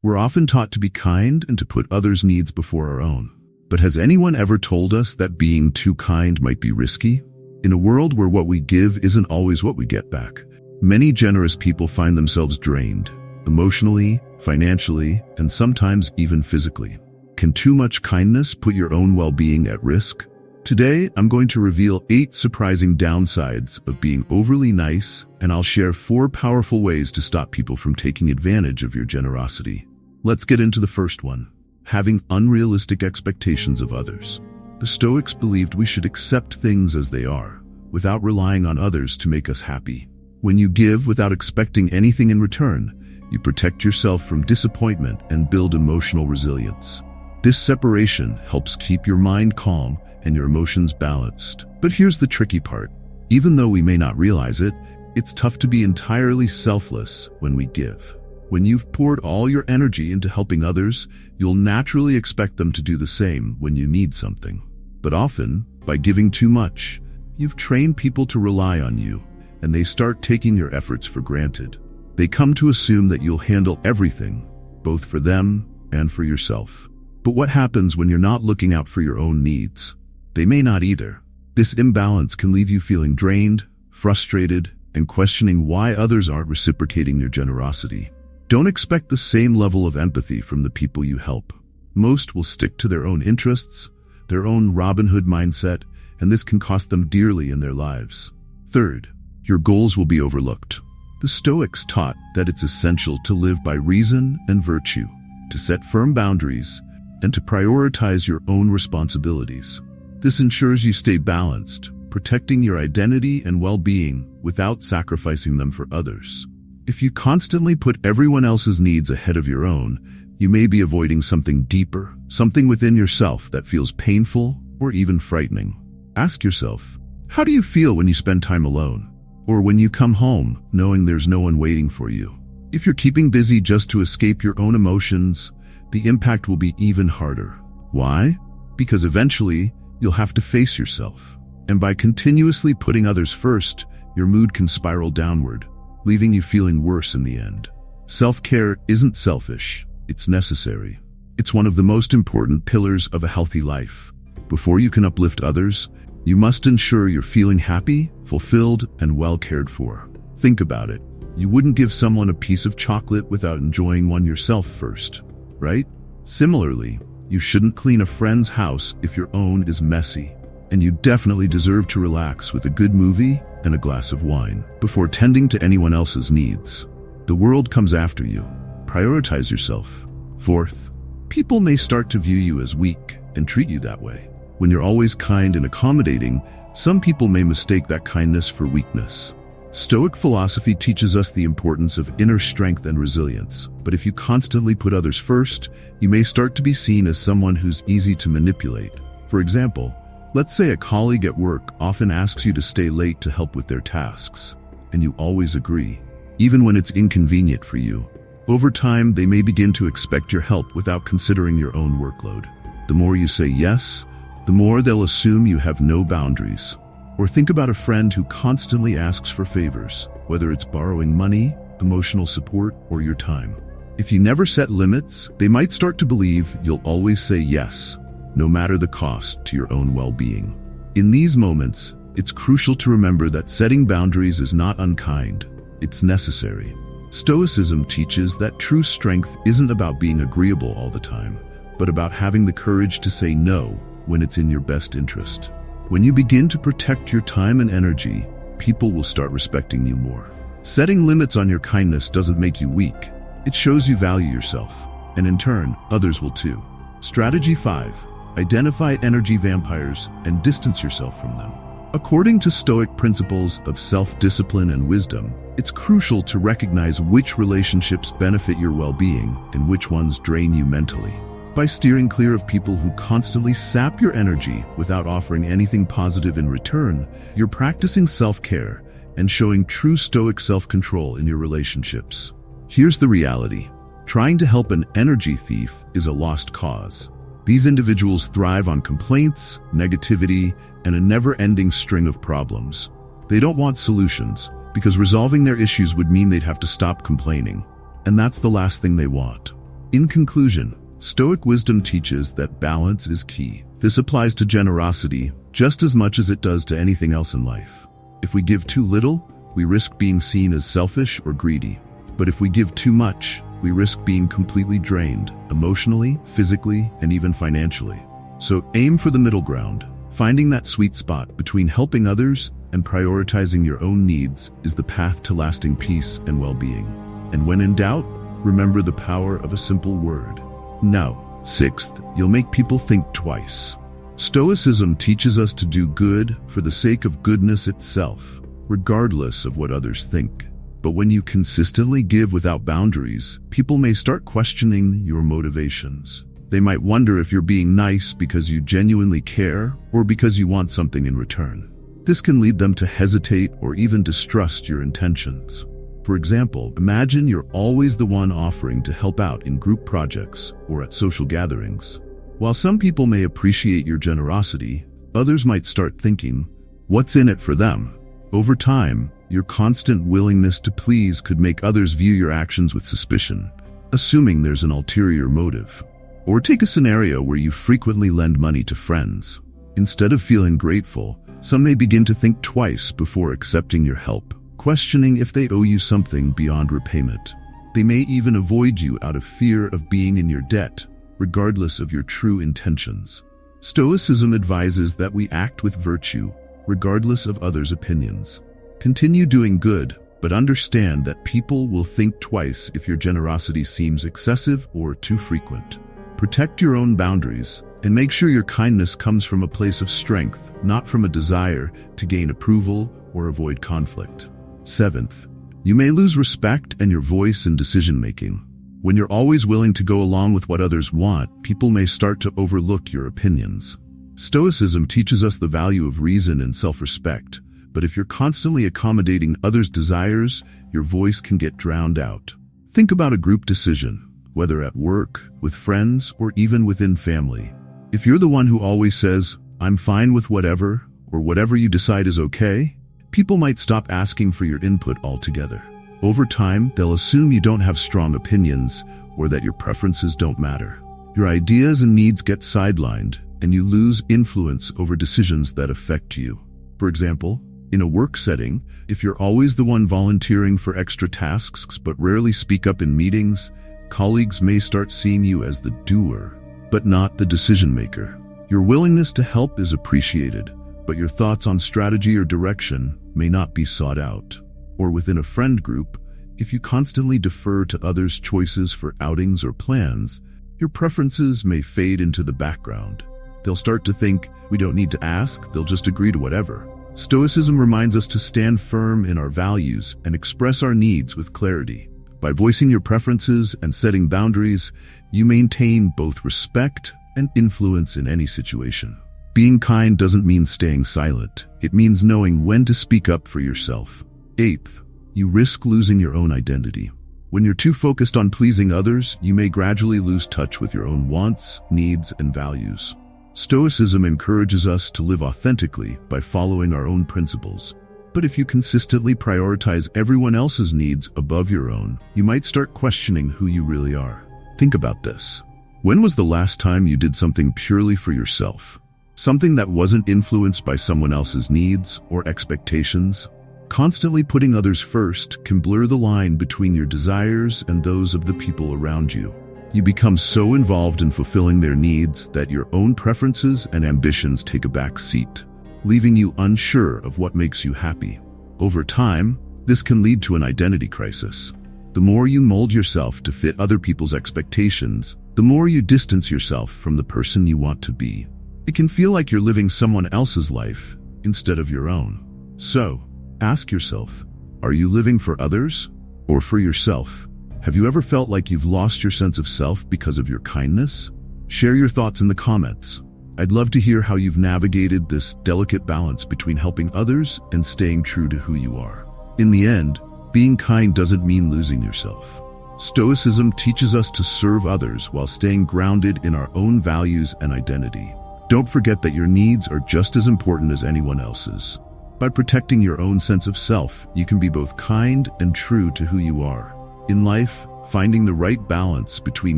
We're often taught to be kind and to put others' needs before our own. But has anyone ever told us that being too kind might be risky? In a world where what we give isn't always what we get back, many generous people find themselves drained, emotionally, financially, and sometimes even physically. Can too much kindness put your own well-being at risk? Today, I'm going to reveal 8 surprising downsides of being overly nice, and I'll share 4 powerful ways to stop people from taking advantage of your generosity. Let's get into the first one. Having unrealistic expectations of others. The Stoics believed we should accept things as they are, without relying on others to make us happy. When you give without expecting anything in return, you protect yourself from disappointment and build emotional resilience. This separation helps keep your mind calm and your emotions balanced. But here's the tricky part. Even though we may not realize it, it's tough to be entirely selfless when we give. When you've poured all your energy into helping others, you'll naturally expect them to do the same when you need something. But often, by giving too much, you've trained people to rely on you, and they start taking your efforts for granted. They come to assume that you'll handle everything, both for them and for yourself. But what happens when you're not looking out for your own needs? They may not either. This imbalance can leave you feeling drained, frustrated, and questioning why others aren't reciprocating your generosity. Don't expect the same level of empathy from the people you help. Most will stick to their own interests, their own Robin Hood mindset, and this can cost them dearly in their lives. Third, your goals will be overlooked. The Stoics taught that it's essential to live by reason and virtue, to set firm boundaries, and to prioritize your own responsibilities. This ensures you stay balanced, protecting your identity and well-being without sacrificing them for others. If you constantly put everyone else's needs ahead of your own, you may be avoiding something deeper, something within yourself that feels painful or even frightening. Ask yourself, how do you feel when you spend time alone? Or when you come home, knowing there's no one waiting for you? If you're keeping busy just to escape your own emotions, the impact will be even harder. Why? Because eventually, you'll have to face yourself. And by continuously putting others first, your mood can spiral downward, leaving you feeling worse in the end. Self-care isn't selfish, it's necessary. It's one of the most important pillars of a healthy life. Before you can uplift others, you must ensure you're feeling happy, fulfilled, and well cared for. Think about it. You wouldn't give someone a piece of chocolate without enjoying one yourself first, right? Similarly, you shouldn't clean a friend's house if your own is messy. And you definitely deserve to relax with a good movie and a glass of wine before tending to anyone else's needs. The world comes after you. Prioritize yourself. Fourth, people may start to view you as weak and treat you that way. When you're always kind and accommodating, some people may mistake that kindness for weakness. Stoic philosophy teaches us the importance of inner strength and resilience, but if you constantly put others first, you may start to be seen as someone who's easy to manipulate. For example, let's say a colleague at work often asks you to stay late to help with their tasks, and you always agree, even when it's inconvenient for you. Over time, they may begin to expect your help without considering your own workload. The more you say yes, the more they'll assume you have no boundaries. Or think about a friend who constantly asks for favors, whether it's borrowing money, emotional support, or your time. If you never set limits, they might start to believe you'll always say yes, no matter the cost to your own well-being. In these moments, it's crucial to remember that setting boundaries is not unkind, it's necessary. Stoicism teaches that true strength isn't about being agreeable all the time, but about having the courage to say no when it's in your best interest. When you begin to protect your time and energy, people will start respecting you more. Setting limits on your kindness doesn't make you weak. It shows you value yourself, and in turn, others will too. Strategy 5. Identify energy vampires and distance yourself from them. According to Stoic principles of self-discipline and wisdom, it's crucial to recognize which relationships benefit your well-being and which ones drain you mentally. By steering clear of people who constantly sap your energy without offering anything positive in return, you're practicing self-care and showing true Stoic self-control in your relationships. Here's the reality. Trying to help an energy thief is a lost cause. These individuals thrive on complaints, negativity, and a never-ending string of problems. They don't want solutions, because resolving their issues would mean they'd have to stop complaining. And that's the last thing they want. In conclusion, Stoic wisdom teaches that balance is key. This applies to generosity just as much as it does to anything else in life. If we give too little, we risk being seen as selfish or greedy. But if we give too much, we risk being completely drained, emotionally, physically, and even financially. So aim for the middle ground. Finding that sweet spot between helping others and prioritizing your own needs is the path to lasting peace and well-being. And when in doubt, remember the power of a simple word: no. Sixth, you'll make people think twice. Stoicism teaches us to do good for the sake of goodness itself, regardless of what others think. But when you consistently give without boundaries, people may start questioning your motivations. They might wonder if you're being nice because you genuinely care or because you want something in return. This can lead them to hesitate or even distrust your intentions. For example, imagine you're always the one offering to help out in group projects or at social gatherings. While some people may appreciate your generosity, others might start thinking, what's in it for them? Over time, your constant willingness to please could make others view your actions with suspicion, assuming there's an ulterior motive. Or take a scenario where you frequently lend money to friends. Instead of feeling grateful, some may begin to think twice before accepting your help, questioning if they owe you something beyond repayment. They may even avoid you out of fear of being in your debt, regardless of your true intentions. Stoicism advises that we act with virtue, regardless of others' opinions. Continue doing good, but understand that people will think twice if your generosity seems excessive or too frequent. Protect your own boundaries, and make sure your kindness comes from a place of strength, not from a desire to gain approval or avoid conflict. Seventh, you may lose respect and your voice in decision-making. When you're always willing to go along with what others want, people may start to overlook your opinions. Stoicism teaches us the value of reason and self-respect, but if you're constantly accommodating others' desires, your voice can get drowned out. Think about a group decision, whether at work, with friends, or even within family. If you're the one who always says, "I'm fine with whatever," or "whatever you decide is okay," people might stop asking for your input altogether. Over time, they'll assume you don't have strong opinions or that your preferences don't matter. Your ideas and needs get sidelined, and you lose influence over decisions that affect you. For example, in a work setting, if you're always the one volunteering for extra tasks but rarely speak up in meetings, colleagues may start seeing you as the doer, but not the decision maker. Your willingness to help is appreciated, but your thoughts on strategy or direction may not be sought out. Or within a friend group, if you constantly defer to others' choices for outings or plans, your preferences may fade into the background. They'll start to think, we don't need to ask, they'll just agree to whatever. Stoicism reminds us to stand firm in our values and express our needs with clarity. By voicing your preferences and setting boundaries, you maintain both respect and influence in any situation. Being kind doesn't mean staying silent. It means knowing when to speak up for yourself. Eighth, you risk losing your own identity. When you're too focused on pleasing others, you may gradually lose touch with your own wants, needs, and values. Stoicism encourages us to live authentically by following our own principles. But if you consistently prioritize everyone else's needs above your own, you might start questioning who you really are. Think about this. When was the last time you did something purely for yourself? Something that wasn't influenced by someone else's needs or expectations? Constantly putting others first can blur the line between your desires and those of the people around you. You become so involved in fulfilling their needs that your own preferences and ambitions take a back seat, leaving you unsure of what makes you happy. Over time, this can lead to an identity crisis. The more you mold yourself to fit other people's expectations, the more you distance yourself from the person you want to be. It can feel like you're living someone else's life instead of your own. So, ask yourself, are you living for others or for yourself? Have you ever felt like you've lost your sense of self because of your kindness? Share your thoughts in the comments. I'd love to hear how you've navigated this delicate balance between helping others and staying true to who you are. In the end, being kind doesn't mean losing yourself. Stoicism teaches us to serve others while staying grounded in our own values and identity. Don't forget that your needs are just as important as anyone else's. By protecting your own sense of self, you can be both kind and true to who you are. In life, finding the right balance between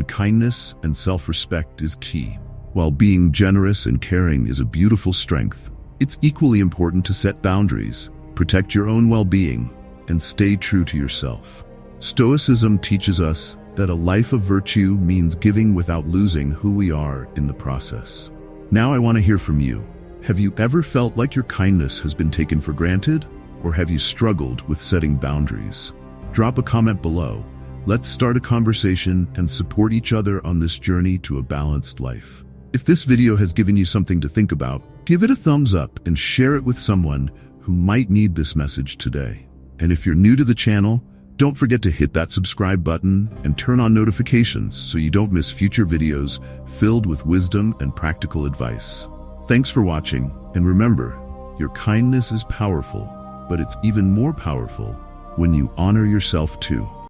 kindness and self-respect is key. While being generous and caring is a beautiful strength, it's equally important to set boundaries, protect your own well-being, and stay true to yourself. Stoicism teaches us that a life of virtue means giving without losing who we are in the process. Now I want to hear from you. Have you ever felt like your kindness has been taken for granted? Or have you struggled with setting boundaries? Drop a comment below. Let's start a conversation and support each other on this journey to a balanced life. If this video has given you something to think about, give it a thumbs up and share it with someone who might need this message today. And if you're new to the channel, don't forget to hit that subscribe button and turn on notifications so you don't miss future videos filled with wisdom and practical advice. Thanks for watching, and remember, your kindness is powerful, but it's even more powerful when you honor yourself too.